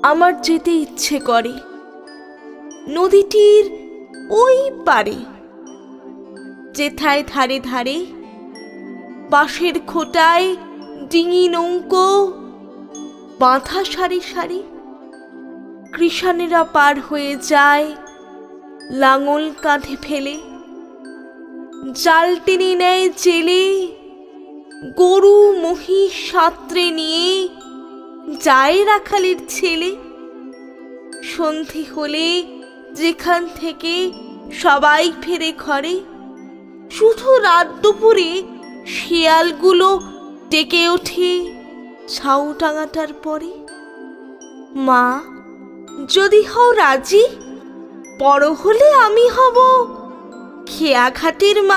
আমার যেতে ইচ্ছে করে নদীটির ওই পারে, যেথায় ধারে ধারে বাঁশের খোটায় ডিঙি নৌকো বাঁধা সারি সারি। কৃষানেরা পার হয়ে যায় লাঙল কাঁধে ফেলে, জাল টেনে নেয় জেলে, গরু মহিষ সাঁতরে নিয়ে যায় রাখালের ছেলে। সন্ধে হলে যেখান থেকে সবাই ফেরে ঘরে, শুধু রাত দুপুরে শিয়ালগুলো ডেকে ওঠে ছাউটাঙাটার পরে। মা, যদি হও রাজি, বড় হলে আমি হব খেয়াঘাটের মা।